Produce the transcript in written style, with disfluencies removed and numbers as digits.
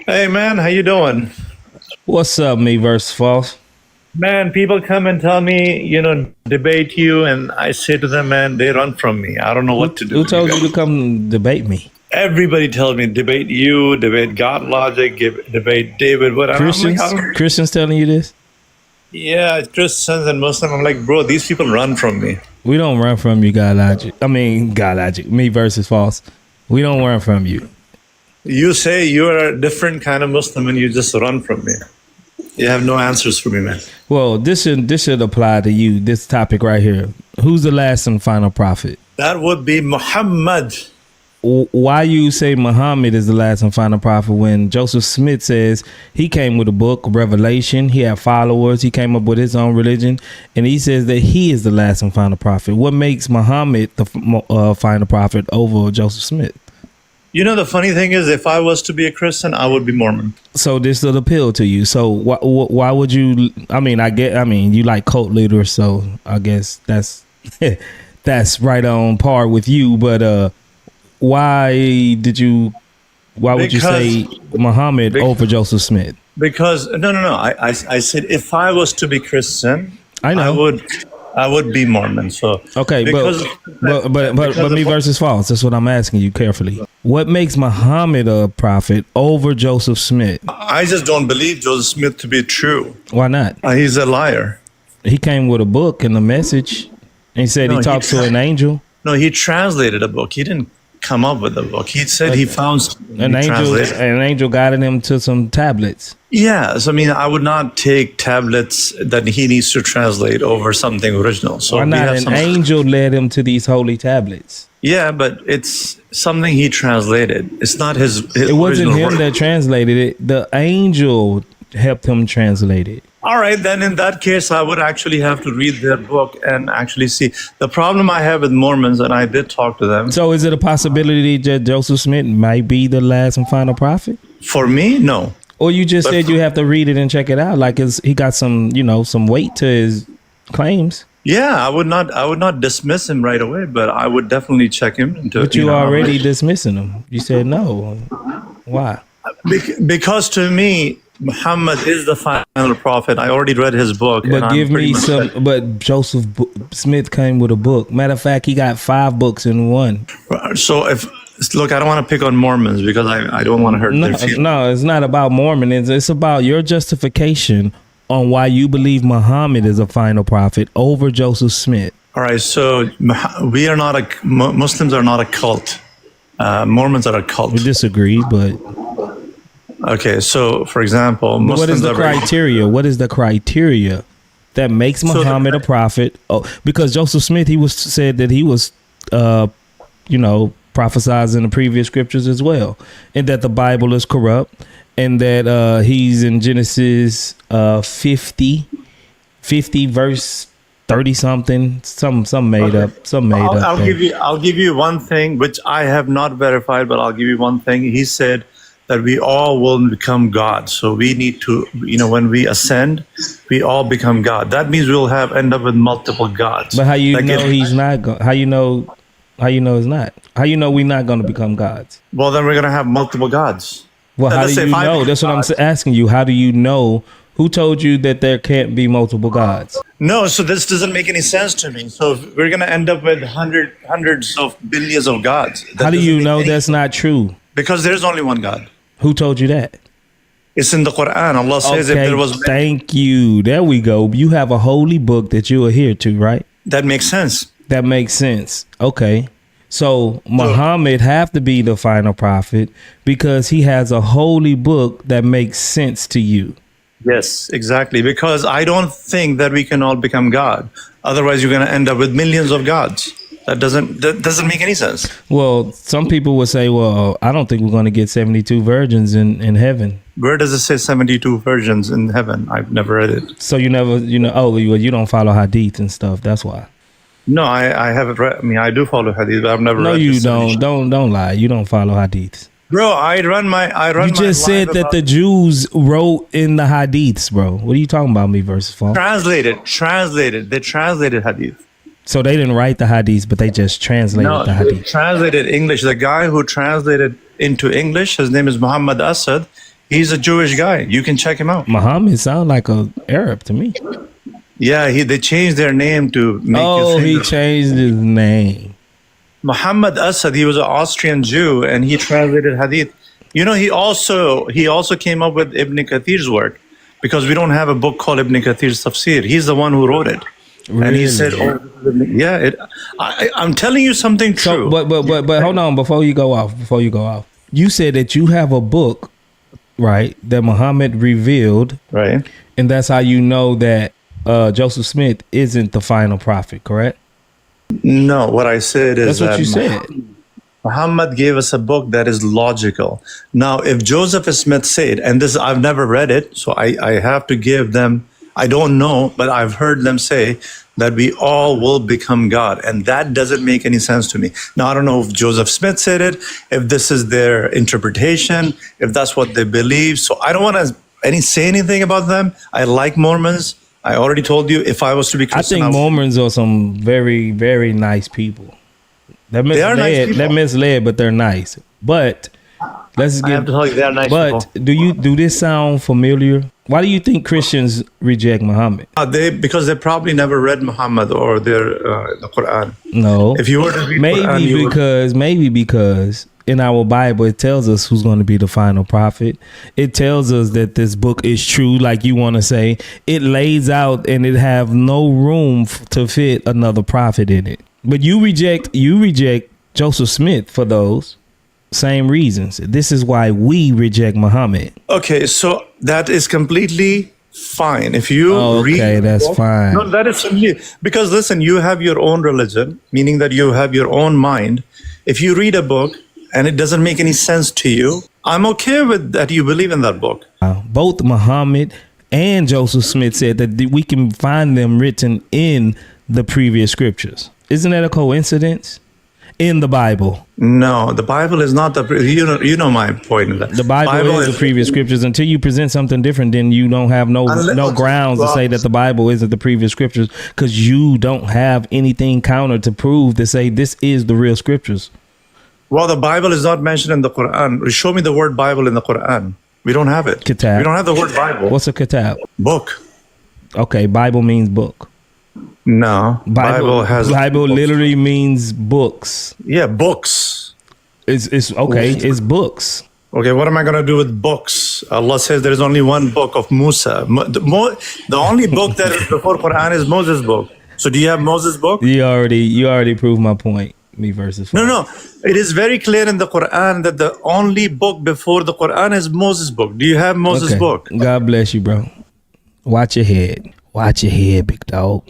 Hey man, how you doing? What's up, me versus false? Man, people come and tell me, debate you, and I say to them, man, they run from me. I don't know Who, what to do who with you told you to guys. come debate me? Everybody tells me debate you, debate God logic, debate David. But I'm like, Christians? Christians telling you this? yeah, Christians and Muslims. I'm like, bro, these people run from me. We don't run from you, God logic. I mean, God logic. Me versus false. We don't run from you. You say you're a different kind of Muslim, and you just run from me. You have no answers for me, man. Well, this should apply to you. This topic right here. Who's the last and final prophet? That would be Muhammad. Why you say Muhammad is the last and final prophet when Joseph Smith says he came with a book, Revelation, he had followers, he came up with his own religion, and he says that he is the last and final prophet? What makes Muhammad the final prophet over Joseph Smith? The funny thing is, if I was to be a Christian, I would be Mormon. So this will appeal to you. So why would you? I mean, you like cult leaders, so I guess that's that's right on par with you. But why would you say Muhammad over Joseph Smith? Because no. I said if I was to be Christian, I know. I would be Mormon. So Okay, but me versus false. That's what I'm asking you carefully. What makes Muhammad a prophet over Joseph Smith? I just don't believe Joseph Smith to be true. Why not? He's a liar. He came with a book and a message, and he said he talked to an angel. No, he translated a book. He didn't come up with a book. He said he found an angel guided him to some tablets. Yes, I mean, I would not take tablets that he needs to translate over something original. So why not? An angel led him to these holy tablets. Yeah, but it's something he translated. It's not his it wasn't him work. that translated it. The angel helped him translate it. All right, then in that case, I would actually have to read their book and actually see. The problem I have with Mormons, and I did talk to them. So is it a possibility that Joseph Smith might be the last and final prophet? For me, no. Or you just said you have to read it and check it out. Like he got some weight to his claims. Yeah, I would not dismiss him right away, but I would definitely check him into. But you already dismissing him. You said no. Why? Because to me, Muhammad is the final prophet. I already read his book. But give me some. But Joseph Smith came with a book. Matter of fact, he got 5 books in one. So look, I don't want to pick on Mormons because I don't want to hurt their feelings. No, it's not about Mormons. It's about your justification on why you believe Muhammad is a final prophet over Joseph Smith. All right, so we are not Muslims are not a cult. Mormons are a cult. We disagree, but okay. So, for example, Muslims what is the criteria? What is the criteria that makes Muhammad a prophet? Oh, because Joseph Smith, he was said that he was, prophesied in the previous scriptures as well, and that the Bible is corrupt, and that he's in Genesis 50 verse 30 something, some made up. I'll give you one thing which I have not verified, but I'll give you one thing. He said that we all will become God. So we need to, when we ascend, we all become God. That means we'll end up with multiple gods. But how you know he's not? How you know it's not? How you know we're not going to become gods? Well, then we're going to have multiple gods. Well, how do you know? That's what I'm asking you. How do you know? Who told you that there can't be multiple gods? No, so this doesn't make any sense to me. So we're going to end up with hundreds of billions of gods. How do you know that's not true? Because there's only one God. Who told you that? It's in the Quran. Allah says if there was... Thank you. There we go. You have a holy book that you adhere to, right? That makes sense. That makes sense. Okay. So Muhammad have to be the final prophet because he has a holy book that makes sense to you. Yes, exactly. Because I don't think that we can all become God. Otherwise, you're going to end up with millions of gods. That doesn't make any sense. Well, some people would say, well, I don't think we're going to get 72 virgins in heaven. Where does it say 72 virgins in heaven? I've never read it. So you don't follow Hadith and stuff. That's why. No, I haven't read. I mean, I do follow Hadith, but I've never read. No, you don't. Don't lie. You don't follow Hadith. Bro, I run my. You just said that the Jews wrote in the Hadiths, bro. What are you talking about, me versus false? Translated. They translated Hadith. So they didn't write the Hadiths, but they just translated the Hadith. Translated English. The guy who translated into English, his name is Muhammad Asad. He's a Jewish guy. You can check him out. Muhammad sound like a Arab to me. Yeah, they changed their name to make you think. He changed his name. Muhammad Asad, he was an Austrian Jew, and he translated Hadith. You know, he also came up with Ibn Kathir's work, because we don't have a book called Ibn Kathir's Tafsir. He's the one who wrote it. Really? And he said, yeah, I'm telling you something true. So, but hold on, before you go off, you said that you have a book, right, that Muhammad revealed, Right. and that's how you know that Joseph Smith isn't the final prophet, correct? No, what I said is That's what you said. Muhammad gave us a book that is logical. Now, if Joseph Smith said, and this I've never read it, so I have to give them, I don't know, but I've heard them say that we all will become God. And that doesn't make any sense to me. Now, I don't know if Joseph Smith said it, if this is their interpretation, if that's what they believe. So I don't want to say anything about them. I like Mormons. I already told you, if I was to be Christian, I think Mormons are some very, very nice people. They're misled, but they're nice. But let's get. I have to tell you, they're nice but people. do this sound familiar? Why do you think Christians reject Muhammad? Because they probably never read Muhammad or the Quran. No. If you were to read Quran, maybe because in our Bible it tells us who's going to be the final prophet. It tells us that this book is true, like you want to say. It lays out and it have no room to fit another prophet in it. But you reject Joseph Smith for those same reasons. This is why we reject Muhammad. Okay, so that is completely fine. If you read that's fine. No, that is simply because listen, you have your own religion, meaning that you have your own mind. If you read a book and it doesn't make any sense to you, I'm okay with that. You believe in that book. Both Muhammad and Joseph Smith said that we can find them written in the previous scriptures. Isn't that a coincidence? In the Bible. No, the Bible is not you know my point in that. The Bible is the previous scriptures. Until you present something different, then you don't have no grounds to say that the Bible isn't the previous scriptures, because you don't have anything counter to prove to say this is the real scriptures. Well, the Bible is not mentioned in the Quran. Show me the word Bible in the Quran. We don't have it. Kitab. We don't have the word Bible. What's a kitab? Book. Okay, Bible means book. No, Bible literally means books. Yeah, books. It's okay. It's books. Okay, what am I going to do with books? Allah says there is only one book of Musa. The only book that is before Quran is Moses' book. So do you have Moses' book? You already proved my point. Me versus 5. No. It is very clear in the Quran that the only book before the Quran is Moses' book. Do you have Moses' book? God bless you, bro. Watch your head. Watch your head, big dog.